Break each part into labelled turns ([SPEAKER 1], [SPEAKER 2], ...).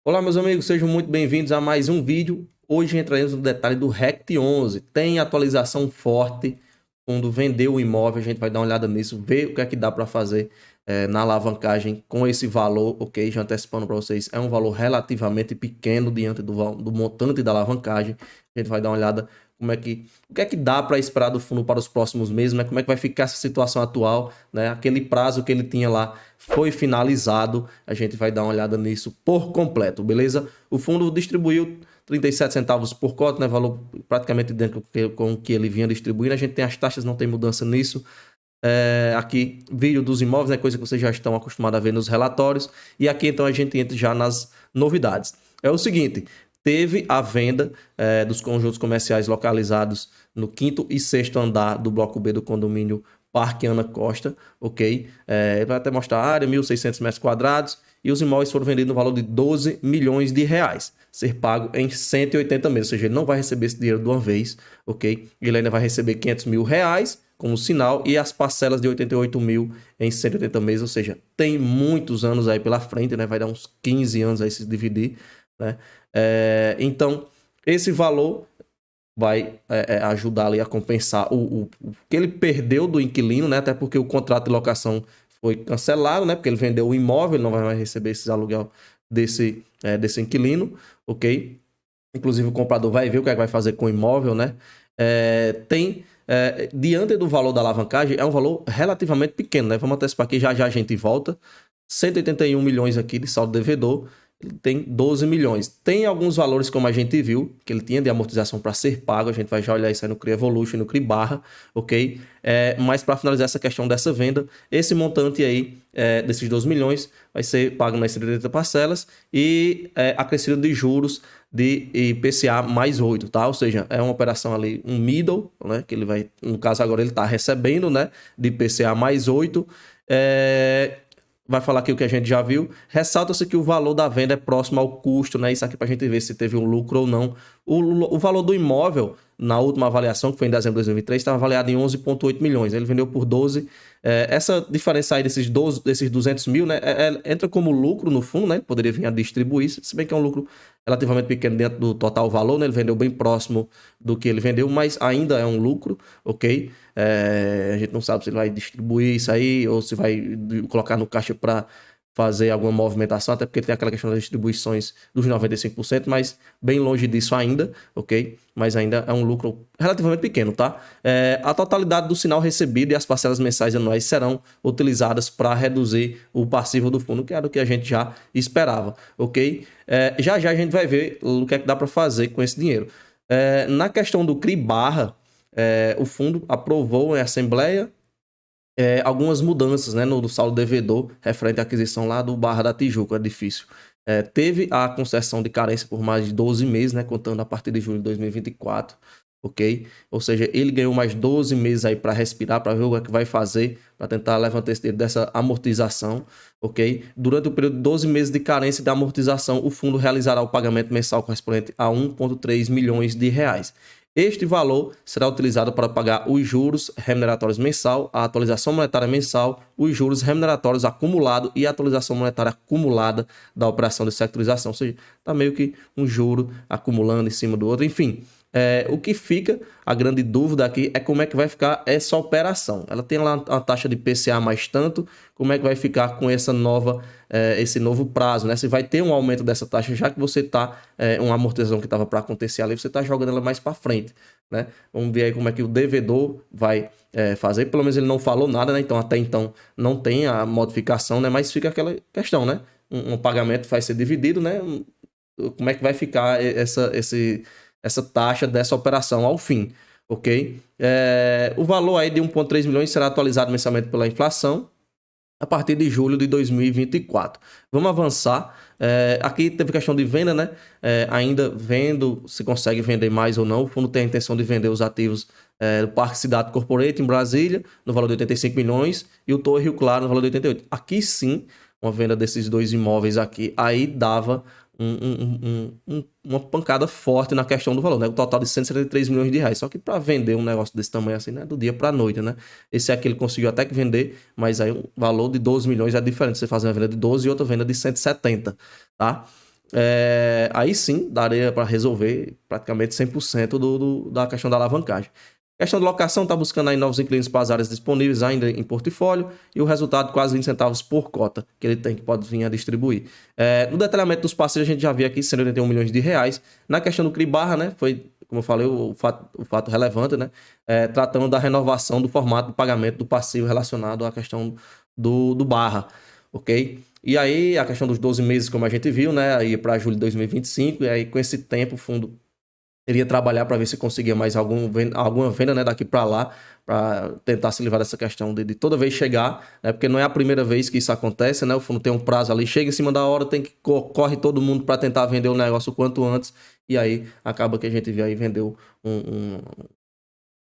[SPEAKER 1] Olá, meus amigos, sejam muito bem-vindos a mais um vídeo. Hoje entraremos no detalhe do RECT 11. Tem atualização forte. Quando vender o imóvel, a gente vai dar uma olhada nisso, ver o que é que dá para fazer na alavancagem com esse valor, ok? Já antecipando para vocês, é um valor relativamente pequeno diante do montante da alavancagem. A gente vai dar uma olhada o que é que dá para esperar do fundo para os próximos meses, né? Como é que vai ficar essa situação atual, né? Aquele prazo que ele tinha lá foi finalizado, a gente vai dar uma olhada nisso por completo, beleza? O fundo distribuiu 37 centavos por cota, né? Valor praticamente idêntico com o que ele vinha distribuindo. A gente tem as taxas, não tem mudança nisso. Aqui, vídeo dos imóveis, né? Coisa que vocês já estão acostumados a ver nos relatórios. E aqui, então, a gente entra já nas novidades. É o seguinte, teve a venda dos conjuntos comerciais localizados no 5º e 6º andar do bloco B do condomínio Parque Ana Costa, ok? Vai até mostrar a área, 1.600 metros quadrados, e os imóveis foram vendidos no valor de 12 milhões de reais, ser pago em 180 meses, ou seja, ele não vai receber esse dinheiro de uma vez, ok? Ele ainda vai receber 500 mil reais como sinal e as parcelas de 88 mil em 180 meses, ou seja, tem muitos anos aí pela frente, né? Vai dar uns 15 anos aí se dividir, né? Então, esse valor vai ajudar ali a compensar o que ele perdeu do inquilino, né? Até porque o contrato de locação foi cancelado, né? Porque ele vendeu o imóvel, ele não vai mais receber esse aluguel desse inquilino, ok? Inclusive o comprador vai ver o que é que vai fazer com o imóvel, né? Diante do valor da alavancagem, é um valor relativamente pequeno, né? Vamos antecipar aqui, já já a gente volta. 181 milhões aqui de saldo devedor, ele tem 12 milhões. Tem alguns valores, como a gente viu, que ele tinha de amortização para ser pago, a gente vai já olhar isso aí no CRI Evolution, no CRI Barra, ok? Mas para finalizar essa questão dessa venda, esse montante aí, desses 12 milhões, vai ser pago nas 70 parcelas e acrescido de juros de IPCA mais 8, tá? Ou seja, é uma operação ali, um middle, né? Que ele vai, no caso agora ele está recebendo, né? De IPCA mais 8, vai falar aqui o que a gente já viu. Ressalta-se que o valor da venda é próximo ao custo, né? Isso aqui para a gente ver se teve um lucro ou não. O valor do imóvel, na última avaliação, que foi em dezembro de 2023, estava avaliado em 11,8 milhões. Ele vendeu por 12. Essa diferença aí desses 200 mil, né? Entra como lucro no fundo, né? Ele poderia vir a distribuir, se bem que é um lucro relativamente pequeno dentro do total valor, né? Ele vendeu bem próximo do que ele vendeu, mas ainda é um lucro, ok? A gente não sabe se ele vai distribuir isso aí ou se vai colocar no caixa para fazer alguma movimentação, até porque tem aquela questão das distribuições dos 95%, mas bem longe disso ainda, ok? Mas ainda é um lucro relativamente pequeno, tá? A totalidade do sinal recebido e as parcelas mensais e anuais serão utilizadas para reduzir o passivo do fundo, que era o que a gente já esperava, ok? Já já a gente vai ver o que é que dá para fazer com esse dinheiro. Na questão do CRI Barra, o fundo aprovou em assembleia algumas mudanças, né, no saldo devedor referente à aquisição lá do Barra da Tijuca, é difícil. Teve a concessão de carência por mais de 12 meses, né, contando a partir de julho de 2024, ok? Ou seja, ele ganhou mais 12 meses aí para respirar, para ver o que vai fazer, para tentar levantar esse dinheiro dessa amortização, ok? Durante o período de 12 meses de carência de amortização, o fundo realizará o pagamento mensal correspondente a 1,3 milhões de reais. Este valor será utilizado para pagar os juros remuneratórios mensal, a atualização monetária mensal, os juros remuneratórios acumulados e a atualização monetária acumulada da operação de sectorização. Ou seja, está meio que um juro acumulando em cima do outro. Enfim, o que fica, a grande dúvida aqui é como é que vai ficar essa operação. Ela tem lá a taxa de PCA mais tanto, como é que vai ficar com esse novo prazo, né? Se vai ter um aumento dessa taxa, já que você está, uma amortização que estava para acontecer ali, você está jogando ela mais para frente, né? Vamos ver aí como é que o devedor vai fazer. Pelo menos ele não falou nada, né? Então até então não tem a modificação, né? Mas fica aquela questão, né? Um pagamento vai ser dividido, né? Como é que vai ficar essa taxa dessa operação ao fim, ok? O valor aí de 1,3 milhões será atualizado mensalmente pela inflação a partir de julho de 2024. Vamos avançar. Aqui teve questão de venda, né? Ainda vendo se consegue vender mais ou não. O fundo tem a intenção de vender os ativos do Parque Cidade Corporate em Brasília, no valor de 85 milhões, e o Torre Rio Claro, no valor de 88. Aqui sim, uma venda desses dois imóveis aqui, aí dava uma pancada forte na questão do valor, né? O total de 173 milhões de reais. Só que para vender um negócio desse tamanho assim, né? Do dia para a noite, né? Esse aqui ele conseguiu até que vender, mas aí o valor de 12 milhões é diferente. Você faz uma venda de 12 e outra venda de 170, tá? aí sim daria para resolver praticamente 100% da questão da alavancagem. Questão de locação, está buscando aí novos inquilinos para as áreas disponíveis ainda em portfólio e o resultado quase 20 centavos por cota que ele tem, que pode vir a distribuir. No detalhamento dos parceiros, a gente já viu aqui 181 milhões de reais. Na questão do CRI Barra, né, foi, como eu falei, o fato relevante, né, tratando da renovação do formato de pagamento do passivo relacionado à questão do Barra, ok? E aí, a questão dos 12 meses, como a gente viu, né, aí para julho de 2025, e aí com esse tempo o fundo iria trabalhar para ver se conseguia mais alguma venda, né, daqui para lá, para tentar se livrar dessa questão de toda vez chegar, né, porque não é a primeira vez que isso acontece, né, o fundo tem um prazo ali, chega em cima da hora, tem que corre todo mundo para tentar vender o negócio o quanto antes, e aí acaba que a gente viu aí, vendeu um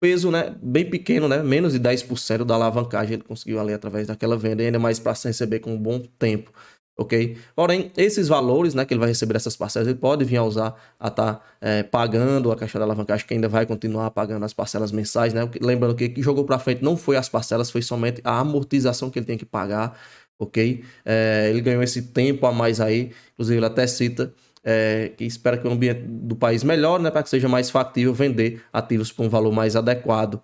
[SPEAKER 1] peso, né, bem pequeno, né, menos de 10% da alavancagem ele conseguiu ali através daquela venda, e ainda mais para se receber com um bom tempo, ok? Porém, esses valores, né, que ele vai receber dessas parcelas, ele pode vir a usar a estar pagando a questão da alavancagem, que ainda vai continuar pagando as parcelas mensais, né? Lembrando que o que jogou para frente não foi as parcelas, foi somente a amortização que ele tem que pagar, ok? Ele ganhou esse tempo a mais aí, inclusive ele até cita que espera que o ambiente do país melhore, né, para que seja mais factível vender ativos por um valor mais adequado.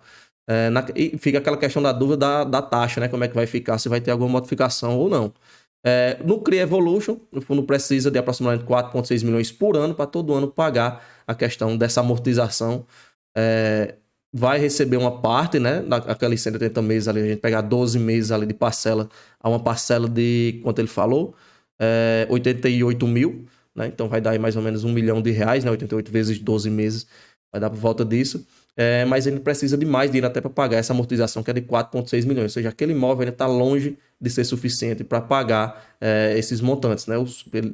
[SPEAKER 1] E fica aquela questão da dúvida da taxa, né, como é que vai ficar, se vai ter alguma modificação ou não. No CRI Evolution, o fundo precisa de aproximadamente 4,6 milhões por ano para todo ano pagar a questão dessa amortização. Vai receber uma parte, né, daqueles 180 meses ali, a gente pegar 12 meses ali de parcela, a uma parcela de, quanto ele falou, 88 mil, né? Então vai dar aí mais ou menos R$ 1 milhão, né? 88 vezes 12 meses, vai dar por volta disso. Mas ele precisa de mais dinheiro até para pagar essa amortização, que é de 4,6 milhões. Ou seja, aquele imóvel ainda está longe de ser suficiente para pagar esses montantes, né?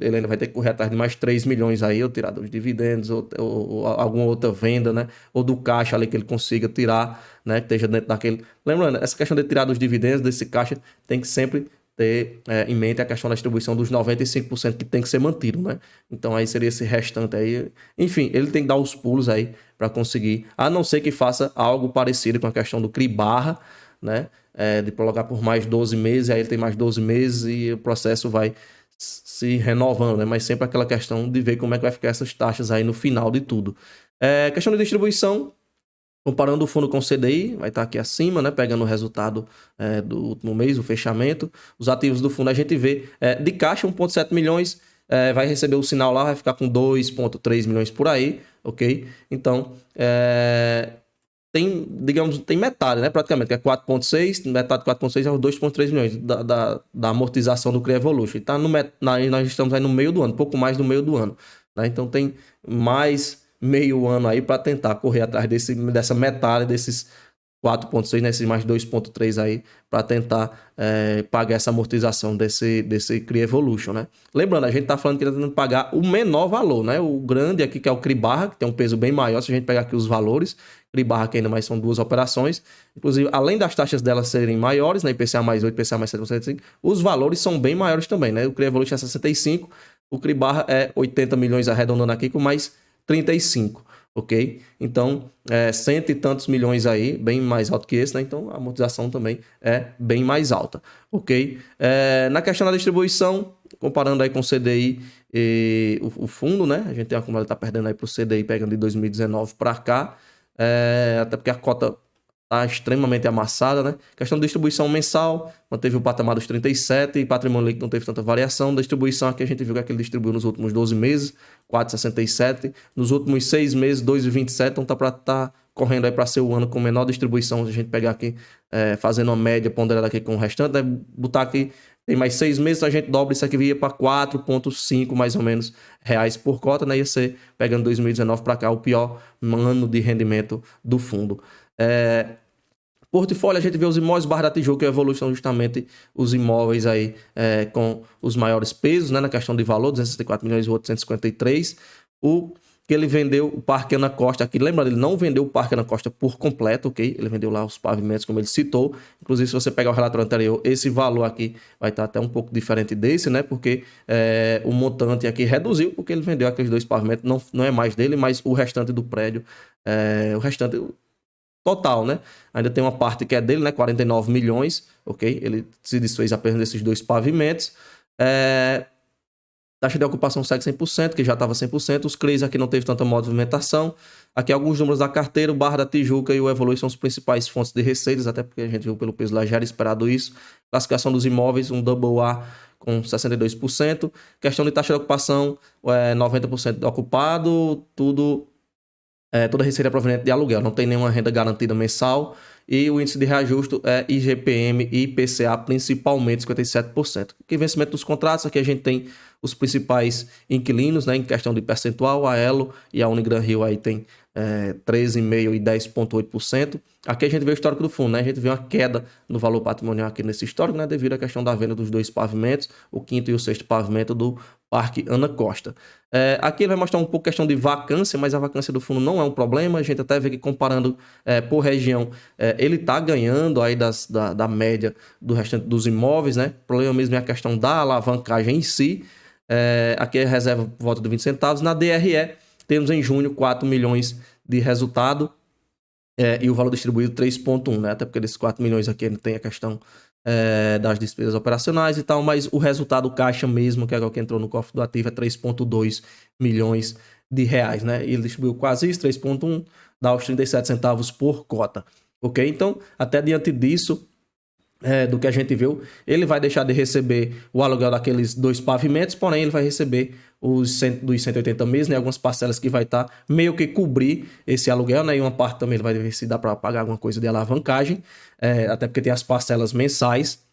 [SPEAKER 1] Ele ainda vai ter que correr atrás de mais 3 milhões aí, ou tirar dos dividendos, ou alguma outra venda, né? Ou do caixa ali que ele consiga tirar, né? Que esteja dentro daquele. Lembrando, essa questão de tirar dos dividendos desse caixa tem que sempre ter em mente a questão da distribuição dos 95% que tem que ser mantido, né? Então aí seria esse restante aí. Enfim, ele tem que dar os pulos aí para conseguir, a não ser que faça algo parecido com a questão do CRI Barra, né? De prolongar por mais 12 meses, aí ele tem mais 12 meses e o processo vai se renovando, né? Mas sempre aquela questão de ver como é que vai ficar essas taxas aí no final de tudo. Questão de distribuição, comparando o fundo com o CDI, vai estar aqui acima, né? Pegando o resultado do último mês, o fechamento. Os ativos do fundo a gente vê de caixa 1,7 milhões, vai receber o sinal lá, vai ficar com 2,3 milhões por aí, ok? Então, tem metade, né? Praticamente, que é 4,6, metade de 4,6 é os 2,3 milhões da amortização do CRI Evolution. Tá nós estamos aí no meio do ano, pouco mais do meio do ano, né? Então tem mais meio ano aí para tentar correr atrás dessa metade desses 4,6, né, esses mais 2,3 aí, para tentar pagar essa amortização desse CRI Evolution, né? Lembrando, a gente tá falando que ele tá tentando pagar o menor valor, né? O grande aqui, que é o CRI Barra, que tem um peso bem maior, se a gente pegar aqui os valores, CRI Barra que ainda mais são duas operações, inclusive, além das taxas delas serem maiores, né, IPCA mais 8, IPCA mais 7,5, os valores são bem maiores também, né? O CRI Evolution é 65, o CRI Barra é 80 milhões arredondando aqui, com mais 35, ok? Então, cento e tantos milhões aí, bem mais alto que esse, né? Então, a amortização também é bem mais alta, ok? Na questão da distribuição, comparando aí com o CDI e o fundo, né? A gente tem como ele tá perdendo aí para o CDI, pegando de 2019 para cá, até porque a cota tá extremamente amassada, né? Questão de distribuição mensal, manteve o patamar dos 37 e patrimônio líquido não teve tanta variação. Da distribuição aqui a gente viu que ele distribuiu nos últimos 12 meses, 4,67. Nos últimos 6 meses, 2,27. Então tá correndo aí para ser o ano com menor distribuição. Se a gente pegar aqui, fazendo uma média ponderada aqui com o restante, né? Botar aqui, tem mais 6 meses, a gente dobra isso aqui, ia para 4,5 mais ou menos reais por cota, né? Ia ser, pegando 2019 para cá, o pior ano de rendimento do fundo. Portfólio, a gente vê os imóveis Barra da Tijuca, que evoluem justamente os imóveis aí com os maiores pesos, né, na questão de valor, 264 milhões e o outro 153. O que ele vendeu, o Parque Ana Costa aqui, lembra, ele não vendeu o Parque Ana Costa por completo, ok? Ele vendeu lá os pavimentos, como ele citou. Inclusive, se você pegar o relatório anterior, esse valor aqui vai estar até um pouco diferente desse, né? Porque o montante aqui reduziu, porque ele vendeu aqueles dois pavimentos, não é mais dele, mas o restante do prédio, o restante total, né? Ainda tem uma parte que é dele, né? 49 milhões, ok? Ele se desfez apenas desses dois pavimentos. Taxa de ocupação segue 100%, que já estava 100%. Os CRIs aqui não teve tanta movimentação. Aqui alguns números da carteira, o Barra da Tijuca e o Evolui são as principais fontes de receitas, até porque a gente viu pelo peso lá, já era esperado isso. Classificação dos imóveis, um AA com 62%. Questão de taxa de ocupação, 90% ocupado, toda receita proveniente de aluguel, não tem nenhuma renda garantida mensal. E o índice de reajuste é IGPM e IPCA, principalmente 57%. Que vencimento dos contratos, aqui a gente tem os principais inquilinos, né, em questão de percentual, a Elo e a Unigran Rio aí tem 13,5% e 10,8%. Aqui a gente vê o histórico do fundo, né? A gente vê uma queda no valor patrimonial aqui nesse histórico, né? Devido à questão da venda dos 2 pavimentos, o 5º e o 6º pavimento do Parque Ana Costa. Aqui ele vai mostrar um pouco a questão de vacância, mas a vacância do fundo não é um problema. A gente até vê que comparando por região, ele está ganhando aí da média do restante dos imóveis, né? O problema mesmo é a questão da alavancagem em si. Aqui é reserva por volta de 20 centavos. Na DRE, temos em junho 4 milhões de resultado e o valor distribuído 3,1, né? Até porque desses 4 milhões aqui ele tem a questão das despesas operacionais e tal, mas o resultado caixa mesmo, que é o que entrou no cofre do ativo, é 3,2 milhões de reais, né? E ele distribuiu quase isso, 3,1, dá os 37 centavos por cota, ok? Então, até diante disso, do que a gente viu, ele vai deixar de receber o aluguel daqueles 2 pavimentos, porém ele vai receber dos 180 meses, né, algumas parcelas que vai estar meio que cobrir esse aluguel, né, e uma parte também ele vai ver se dá para pagar alguma coisa de alavancagem, até porque tem as parcelas mensais.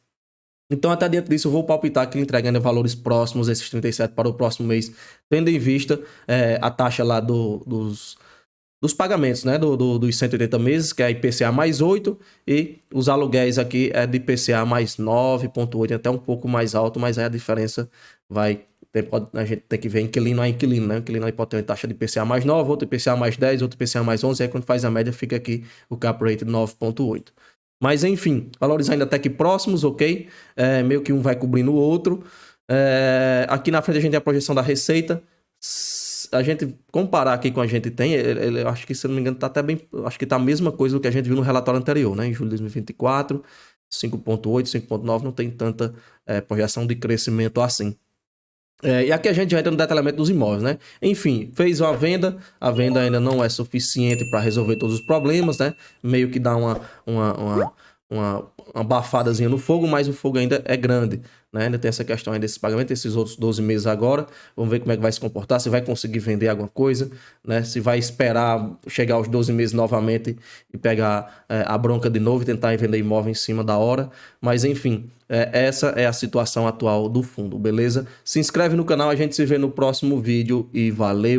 [SPEAKER 1] Então, até dentro disso, eu vou palpitar que ele entregando valores próximos, esses 37 para o próximo mês, tendo em vista a taxa lá dos pagamentos, né, dos 180 meses, que é IPCA mais 8, e os aluguéis aqui é de IPCA mais 9,8, até um pouco mais alto, mas aí a diferença a gente tem que ver inquilino a inquilino, né? O inquilino aí pode ter uma taxa de IPCA mais 9, outro IPCA mais 10, outro IPCA mais 11, aí quando faz a média fica aqui o cap rate de 9,8. Mas enfim, valores ainda até que próximos, ok? Meio que um vai cobrindo o outro. Aqui na frente a gente tem a projeção da receita. A gente comparar aqui com a gente tem, eu acho que, se não me engano, tá até bem. Acho que tá a mesma coisa do que a gente viu no relatório anterior, né? Em julho de 2024, 5,8, 5,9, não tem tanta projeção de crescimento assim. E aqui a gente já entra no detalhamento dos imóveis, né? Enfim, fez uma venda, a venda ainda não é suficiente para resolver todos os problemas, né? Meio que dá uma abafadazinha no fogo, mas o fogo ainda é grande, né? Ainda tem essa questão aí desses pagamentos, esses outros 12 meses agora. Vamos ver como é que vai se comportar, se vai conseguir vender alguma coisa, né? Se vai esperar chegar aos 12 meses novamente e pegar a bronca de novo e tentar vender imóvel em cima da hora. Mas enfim, essa é a situação atual do fundo, beleza? Se inscreve no canal, a gente se vê no próximo vídeo e valeu!